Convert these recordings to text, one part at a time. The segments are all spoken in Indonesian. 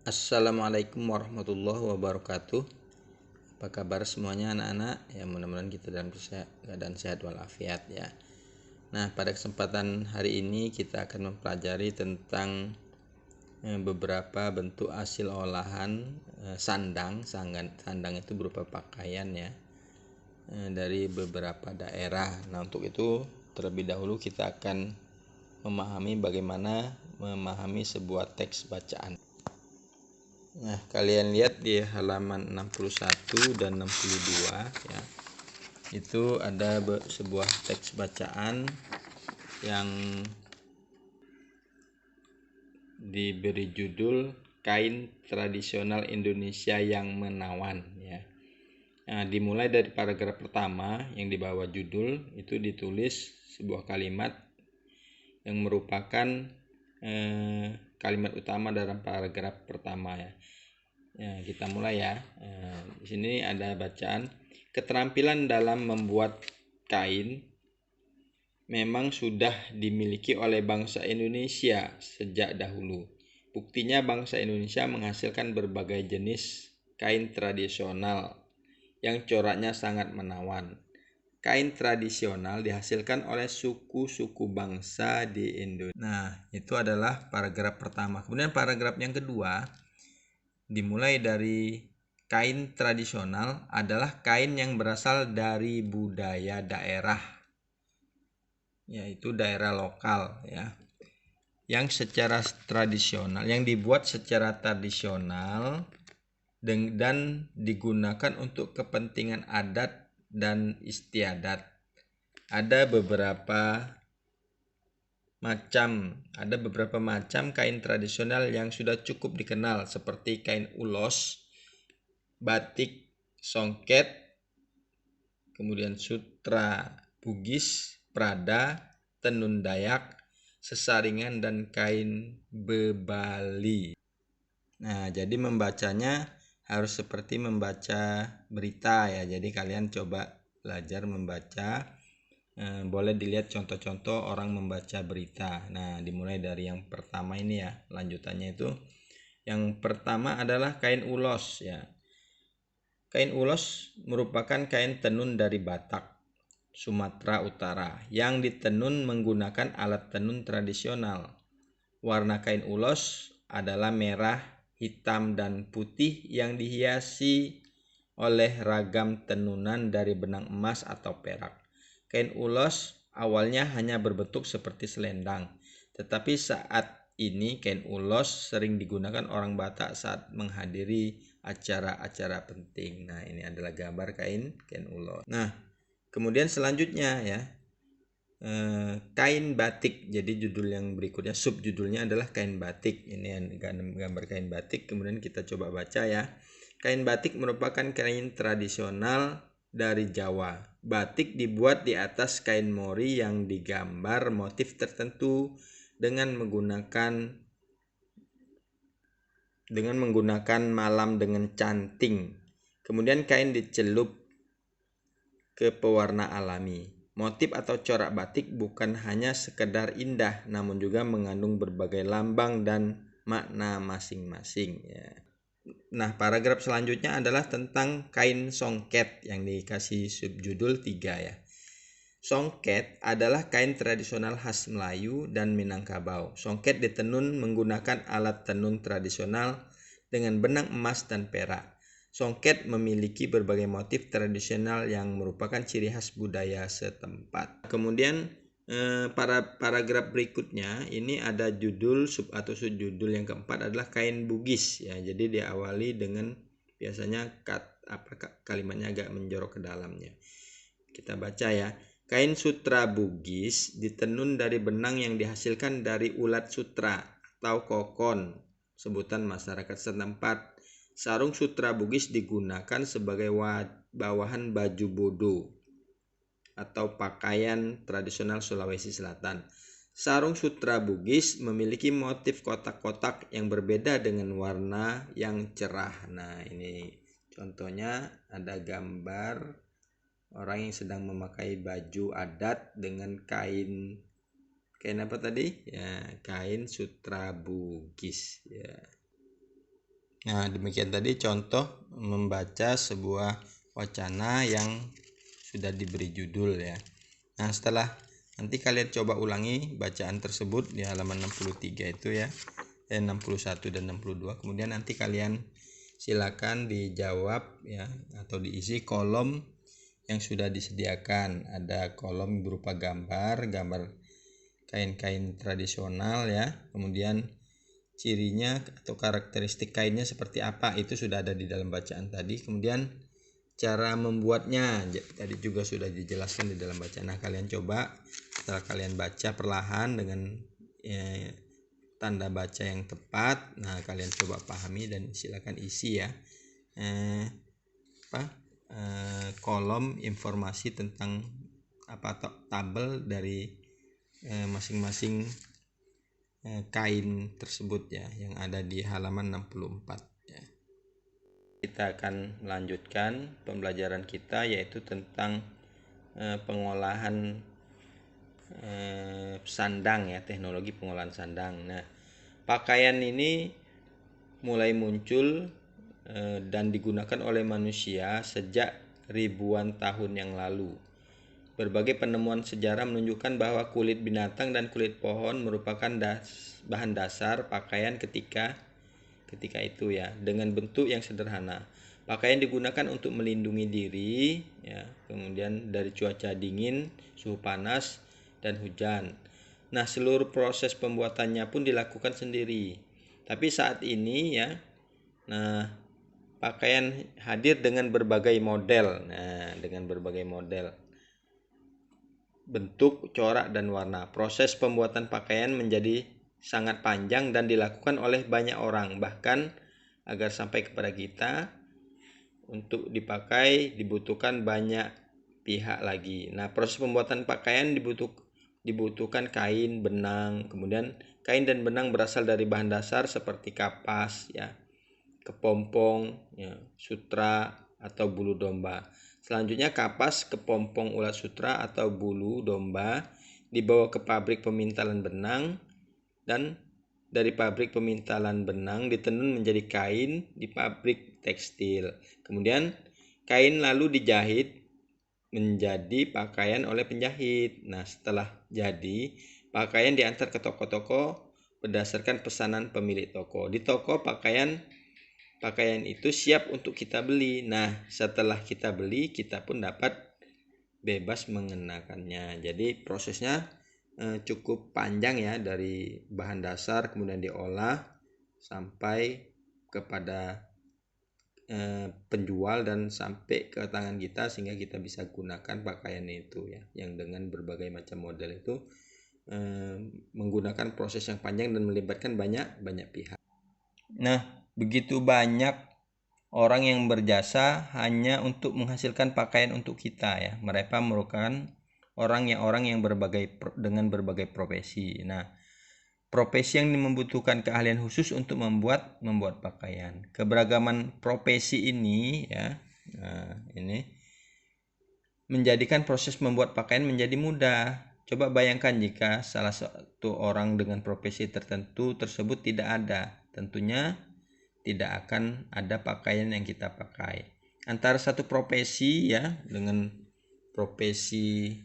Assalamualaikum warahmatullahi wabarakatuh. Apa kabar semuanya anak-anak? Ya, mudah-mudahan kita dalam keadaan sehat walafiat ya. Nah, pada kesempatan hari ini kita akan mempelajari tentang beberapa bentuk hasil olahan sandang. Sandang itu berupa pakaian ya, dari beberapa daerah. Nah, untuk itu terlebih dahulu kita akan memahami bagaimana memahami sebuah teks bacaan. Nah, kalian lihat di halaman 61 dan 62 ya. Itu ada sebuah teks bacaan yang diberi judul Kain Tradisional Indonesia yang Menawan ya. Nah, dimulai dari paragraf pertama yang di bawah judul itu ditulis sebuah kalimat yang merupakan kalimat utama dalam paragraf pertama ya. Ya, kita mulai ya. Di sini ada bacaan, keterampilan dalam membuat kain memang sudah dimiliki oleh bangsa Indonesia sejak dahulu. Buktinya bangsa Indonesia menghasilkan berbagai jenis kain tradisional yang coraknya sangat menawan. Kain tradisional dihasilkan oleh suku-suku bangsa di Indonesia. Nah, itu adalah paragraf pertama. Kemudian paragraf yang kedua dimulai dari kain tradisional adalah kain yang berasal dari budaya daerah, yaitu daerah lokal ya, yang secara tradisional, yang dibuat secara tradisional dan digunakan untuk kepentingan adat dan istiadat. Ada beberapa macam kain tradisional yang sudah cukup dikenal seperti kain ulos, batik, songket, kemudian sutra Bugis, Prada, tenun Dayak, sesaringan, dan kain bebali. Nah, jadi membacanya harus seperti membaca berita ya. Jadi kalian coba belajar membaca. Boleh dilihat contoh-contoh orang membaca berita. Nah, dimulai dari yang pertama ini ya. Lanjutannya itu yang pertama adalah kain ulos ya. Kain ulos merupakan kain tenun dari Batak, Sumatera Utara yang ditenun menggunakan alat tenun tradisional. Warna kain ulos adalah merah, hitam, dan putih yang dihiasi oleh ragam tenunan dari benang emas atau perak. Kain ulos awalnya hanya berbentuk seperti selendang, tetapi saat ini kain ulos sering digunakan orang Batak saat menghadiri acara-acara penting. Nah, ini adalah gambar kain ulos. Nah, kemudian selanjutnya ya, kain batik. Jadi judul yang berikutnya, subjudulnya adalah kain batik. Ini gambar kain batik. Kemudian kita coba baca ya. Kain batik merupakan kain tradisional dari Jawa. Batik dibuat di atas kain mori yang digambar motif tertentu dengan menggunakan malam dengan canting. Kemudian kain dicelup ke pewarna alami. Motif atau corak batik bukan hanya sekedar indah, namun juga mengandung berbagai lambang dan makna masing-masing ya. Nah, paragraf selanjutnya adalah tentang kain songket yang dikasih subjudul 3 ya. Songket adalah kain tradisional khas Melayu dan Minangkabau. Songket ditenun menggunakan alat tenun tradisional dengan benang emas dan perak. Songket memiliki berbagai motif tradisional yang merupakan ciri khas budaya setempat. Kemudian paragraf berikutnya ini ada judul atau subjudul yang keempat adalah kain Bugis ya. Jadi diawali dengan biasanya kalimatnya agak menjorok ke dalamnya. Kita baca ya. Kain sutra Bugis ditenun dari benang yang dihasilkan dari ulat sutra atau kokon, sebutan masyarakat setempat. Sarung sutra Bugis digunakan sebagai bawahan baju bodo atau pakaian tradisional Sulawesi Selatan. Sarung sutra Bugis memiliki motif kotak-kotak yang berbeda dengan warna yang cerah. Nah, ini contohnya ada gambar orang yang sedang memakai baju adat dengan kain apa tadi? Ya, kain sutra Bugis ya. Nah, demikian tadi contoh membaca sebuah wacana yang sudah diberi judul ya. Nah, setelah nanti kalian coba ulangi bacaan tersebut di halaman 63 itu ya. 61 dan 62. Kemudian nanti kalian silakan dijawab ya atau diisi kolom yang sudah disediakan. Ada kolom berupa gambar kain-kain tradisional ya. Kemudian cirinya atau karakteristik kainnya seperti apa itu sudah ada di dalam bacaan tadi. Kemudian cara membuatnya tadi juga sudah dijelaskan di dalam bacaan. Nah, kalian coba setelah kalian baca perlahan dengan tanda baca yang tepat. Nah, kalian coba pahami dan silakan isi ya kolom informasi tentang tabel dari masing-masing kain tersebut ya yang ada di halaman 64 ya. Kita akan melanjutkan pembelajaran kita yaitu tentang pengolahan sandang ya, teknologi pengolahan sandang. Nah, pakaian ini mulai muncul dan digunakan oleh manusia sejak ribuan tahun yang lalu. Berbagai penemuan sejarah menunjukkan bahwa kulit binatang dan kulit pohon merupakan bahan dasar pakaian ketika itu ya, dengan bentuk yang sederhana. Pakaian digunakan untuk melindungi diri ya, kemudian dari cuaca dingin, suhu panas, dan hujan. Nah, seluruh proses pembuatannya pun dilakukan sendiri. Tapi saat ini ya, nah pakaian hadir dengan berbagai model. Nah, dengan berbagai model, bentuk, corak, dan warna. Proses pembuatan pakaian menjadi sangat panjang dan dilakukan oleh banyak orang. Bahkan agar sampai kepada kita untuk dipakai dibutuhkan banyak pihak lagi. Nah, proses pembuatan pakaian dibutuhkan kain, benang. Kemudian kain dan benang berasal dari bahan dasar seperti kapas ya, kepompong ya, sutra atau bulu domba. Selanjutnya kapas, kepompong ulat sutra atau bulu domba dibawa ke pabrik pemintalan benang, dan dari pabrik pemintalan benang ditenun menjadi kain di pabrik tekstil. Kemudian kain lalu dijahit menjadi pakaian oleh penjahit. Nah, setelah jadi, pakaian diantar ke toko-toko berdasarkan pesanan pemilik toko. Di toko pakaian itu siap untuk kita beli. Nah, setelah kita beli, kita pun dapat bebas mengenakannya. Jadi prosesnya cukup panjang ya, dari bahan dasar kemudian diolah sampai kepada penjual dan sampai ke tangan kita sehingga kita bisa gunakan pakaian itu ya, yang dengan berbagai macam model itu menggunakan proses yang panjang dan melibatkan banyak pihak. Nah, begitu banyak orang yang berjasa hanya untuk menghasilkan pakaian untuk kita ya. Mereka merupakan orang yang dengan berbagai profesi. Nah, profesi yang membutuhkan keahlian khusus untuk membuat pakaian. Keberagaman profesi ini ya, ini menjadikan proses membuat pakaian menjadi mudah. Coba bayangkan jika salah satu orang dengan profesi tertentu tersebut tidak ada, tentunya tidak akan ada pakaian yang kita pakai. Antara satu profesi ya dengan profesi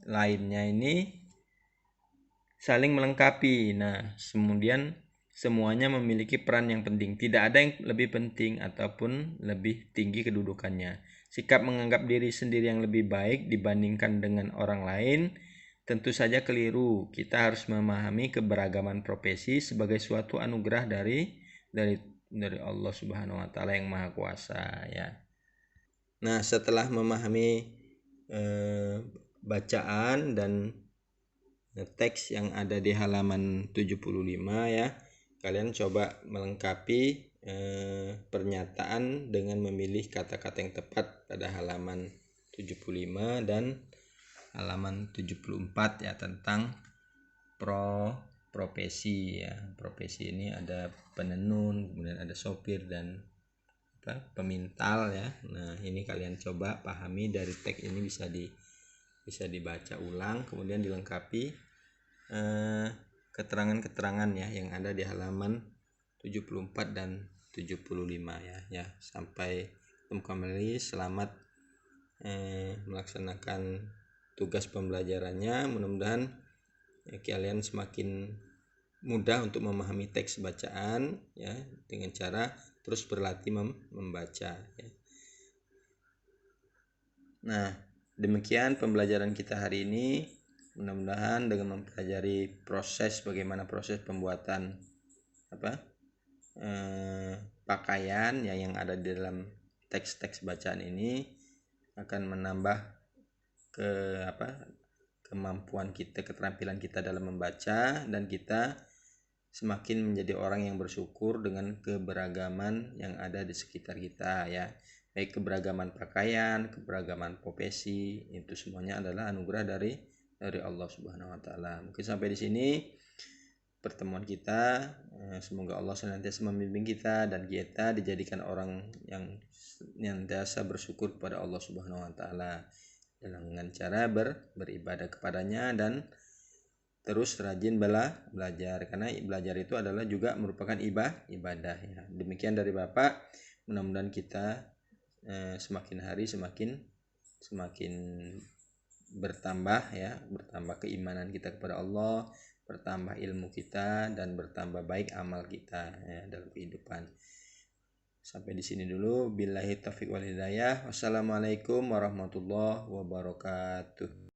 lainnya ini saling melengkapi. Nah, kemudian semuanya memiliki peran yang penting. Tidak ada yang lebih penting ataupun lebih tinggi kedudukannya. Sikap menganggap diri sendiri yang lebih baik dibandingkan dengan orang lain tentu saja keliru. Kita harus memahami keberagaman profesi sebagai suatu anugerah dari Allah Subhanahu wa taala yang Maha Kuasa ya. Nah, setelah memahami bacaan dan teks yang ada di halaman 75 ya, kalian coba melengkapi pernyataan dengan memilih kata-kata yang tepat pada halaman 75 dan halaman 74 ya, tentang profesi ya. Profesi ini ada penenun, kemudian ada sopir dan pemintal ya. Nah, ini kalian coba pahami dari teks ini, bisa dibaca ulang, kemudian dilengkapi keterangan-keterangan ya yang ada di halaman 74 dan 75 ya. Sampai ketemu kembali. Selamat melaksanakan tugas pembelajarannya. Mudah-mudahan kalian semakin mudah untuk memahami teks bacaan ya, dengan cara terus berlatih membaca ya. Nah, demikian pembelajaran kita hari ini. Mudah-mudahan dengan mempelajari bagaimana proses pembuatan pakaian ya yang ada di dalam teks-teks bacaan ini akan menambah kemampuan kita, keterampilan kita dalam membaca, dan kita semakin menjadi orang yang bersyukur dengan keberagaman yang ada di sekitar kita ya. Baik keberagaman pakaian, keberagaman profesi, itu semuanya adalah anugerah dari Allah Subhanahu wa taala. Mungkin sampai di sini pertemuan kita. Semoga Allah senantiasa membimbing kita dan kita dijadikan orang yang senantiasa bersyukur kepada Allah Subhanahu wa taala dengan cara beribadah kepadanya dan terus rajin belajar, karena belajar itu adalah juga merupakan ibadah ya. Demikian dari Bapak, mudah-mudahan kita semakin hari semakin bertambah ya, bertambah keimanan kita kepada Allah, bertambah ilmu kita, dan bertambah baik amal kita ya, dalam kehidupan. Sampai di sini dulu. Billahi taufiq wal hidayah. Wassalamualaikum warahmatullahi wabarakatuh.